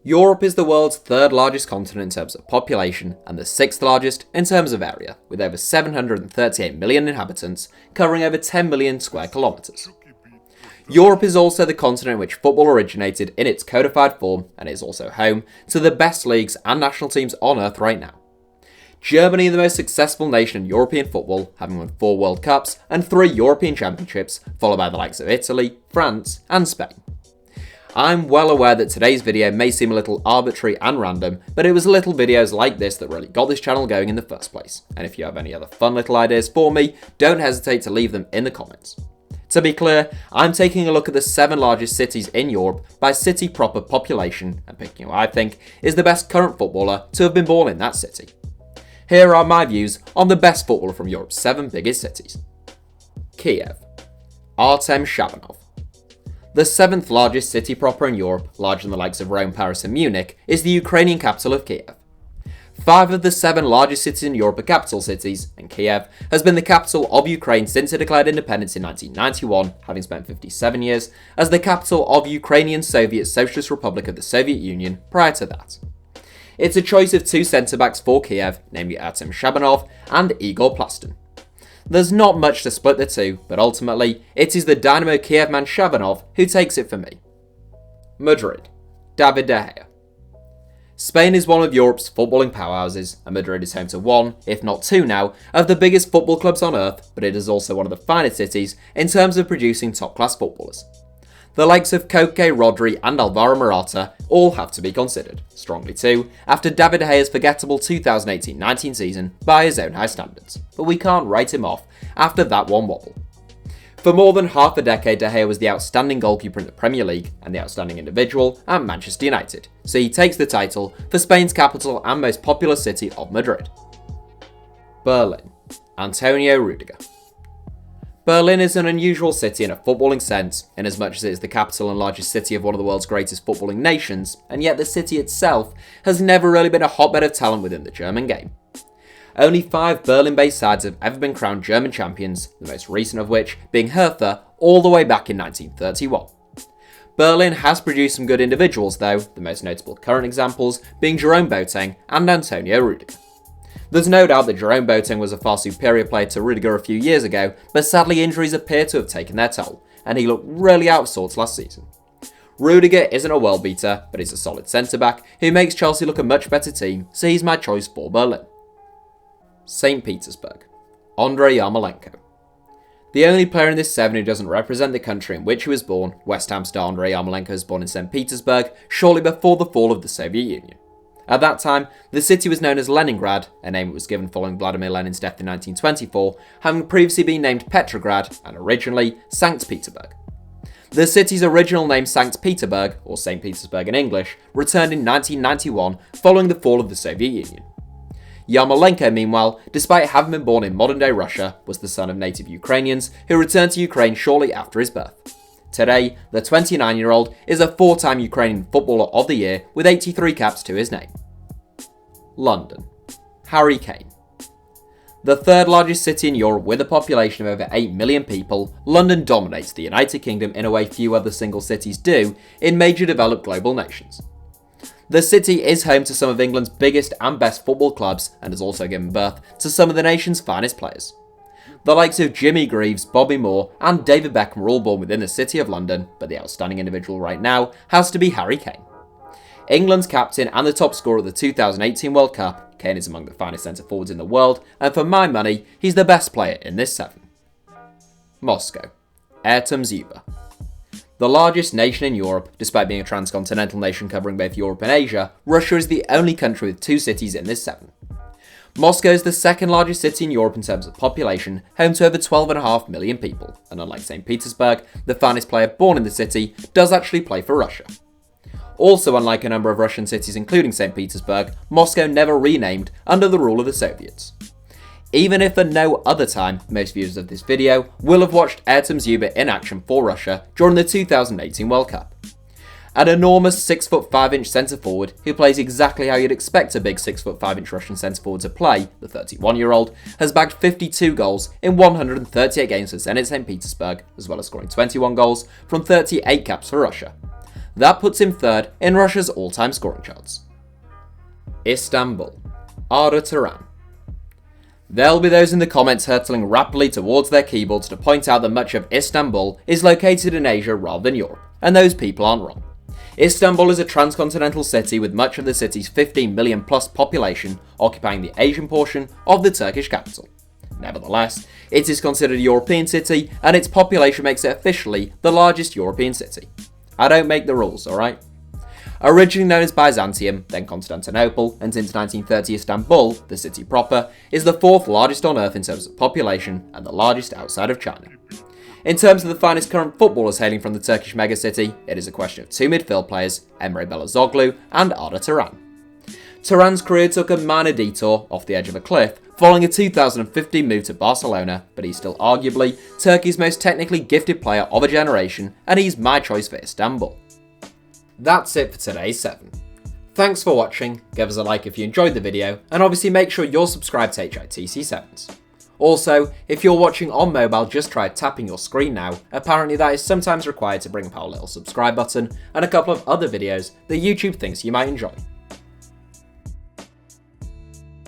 Europe is the world's third largest continent in terms of population and the sixth largest in terms of area, with over 738 million inhabitants, covering over 10 million square kilometres. Europe is also the continent in which football originated in its codified form and is also home to the best leagues and national teams on earth right now. Germany, the most successful nation in European football, having won 4 World Cups and 3 European Championships, followed by the likes of Italy, France and Spain. I'm well aware that today's video may seem a little arbitrary and random, but it was little videos like this that really got this channel going in the first place. And if you have any other fun little ideas for me, don't hesitate to leave them in the comments. To be clear, I'm taking a look at the 7 largest cities in Europe by city proper population and picking who I think is the best current footballer to have been born in that city. Here are my views on the best footballer from Europe's 7 biggest cities. Kiev. Artem Shabanov. The 7th largest city proper in Europe, larger than the likes of Rome, Paris and Munich, is the Ukrainian capital of Kiev. 5 of the 7 largest cities in Europe are capital cities, and Kiev has been the capital of Ukraine since it declared independence in 1991, having spent 57 years as the capital of Ukrainian Soviet Socialist Republic of the Soviet Union prior to that. It's a choice of 2 centre-backs for Kiev, namely Artem Shabanov and Igor Plastin. There's not much to split the two, but ultimately, it is the Dynamo Kiev man Shabanov who takes it for me. Madrid. David de Gea. Spain is one of Europe's footballing powerhouses, and Madrid is home to one, if not 2 now, of the biggest football clubs on earth, but it is also one of the finest cities in terms of producing top-class footballers. The likes of Koke, Rodri and Alvaro Morata all have to be considered, strongly too, after David de Gea's forgettable 2018-19 season by his own high standards, but we can't write him off after that one wobble. For more than half a decade, De Gea was the outstanding goalkeeper in the Premier League and the outstanding individual at Manchester United, so he takes the title for Spain's capital and most popular city of Madrid. Berlin. Antonio Rudiger. Berlin is an unusual city in a footballing sense, in as much as it is the capital and largest city of one of the world's greatest footballing nations, and yet the city itself has never really been a hotbed of talent within the German game. Only 5 Berlin-based sides have ever been crowned German champions, the most recent of which being Hertha all the way back in 1931. Berlin has produced some good individuals though, the most notable current examples being Jerome Boateng and Antonio Rudiger. There's no doubt that Jerome Boateng was a far superior player to Rudiger a few years ago, but sadly injuries appear to have taken their toll, and he looked really out of sorts last season. Rudiger isn't a world beater, but he's a solid centre-back who makes Chelsea look a much better team, so he's my choice for Berlin. St. Petersburg. Andrei Yarmolenko. The only player in this 7 who doesn't represent the country in which he was born, West Ham star Andrei Yarmolenko was born in St. Petersburg shortly before the fall of the Soviet Union. At that time, the city was known as Leningrad, a name it was given following Vladimir Lenin's death in 1924, having previously been named Petrograd and originally St. Petersburg. The city's original name St. Petersburg, or St. Petersburg in English, returned in 1991 following the fall of the Soviet Union. Yarmolenko, meanwhile, despite having been born in modern-day Russia, was the son of native Ukrainians who returned to Ukraine shortly after his birth. Today, the 29-year-old is a 4-time Ukrainian Footballer of the Year with 83 caps to his name. London. Harry Kane. The 3rd largest city in Europe with a population of over 8 million people, London dominates the United Kingdom in a way few other single cities do in major developed global nations. The city is home to some of England's biggest and best football clubs and has also given birth to some of the nation's finest players. The likes of Jimmy Greaves, Bobby Moore and David Beckham were all born within the City of London, but the outstanding individual right now has to be Harry Kane. England's captain and the top scorer of the 2018 World Cup, Kane is among the finest centre-forwards in the world, and for my money, he's the best player in this 7. Moscow. Artem Shabanov. The largest nation in Europe, despite being a transcontinental nation covering both Europe and Asia, Russia is the only country with 2 cities in this 7. Moscow is the 2nd largest city in Europe in terms of population, home to over 12.5 million people, and unlike St. Petersburg, the finest player born in the city does actually play for Russia. Also, unlike a number of Russian cities including St. Petersburg, Moscow never renamed under the rule of the Soviets. Even if at no other time, most viewers of this video will have watched Artem Shabanov in action for Russia during the 2018 World Cup. An enormous 6'5" centre-forward who plays exactly how you'd expect a big 6'5" Russian centre-forward to play, the 31-year-old has bagged 52 goals in 138 games for Zenit St. Petersburg, as well as scoring 21 goals from 38 caps for Russia. That puts him third in Russia's all-time scoring charts. Istanbul, Arda Turan. There'll be those in the comments hurtling rapidly towards their keyboards to point out that much of Istanbul is located in Asia rather than Europe, and those people aren't wrong. Istanbul is a transcontinental city with much of the city's 15 million plus population occupying the Asian portion of the Turkish capital. Nevertheless, it is considered a European city, and its population makes it officially the largest European city. I don't make the rules, alright? Originally known as Byzantium, then Constantinople, and since 1930 Istanbul, the city proper, is the fourth largest on earth in terms of population and the largest outside of China. In terms of the finest current footballers hailing from the Turkish megacity, it is a question of two midfield players, Emre Belözoğlu and Arda Turan. Turan's career took a minor detour off the edge of a cliff following a 2015 move to Barcelona, but he's still arguably Turkey's most technically gifted player of a generation, and he's my choice for Istanbul. That's it for today's 7. Thanks for watching, give us a like if you enjoyed the video, and obviously make sure you're subscribed to HITC Sevens. Also, if you're watching on mobile, just try tapping your screen now. Apparently that is sometimes required to bring up our little subscribe button and a couple of other videos that YouTube thinks you might enjoy.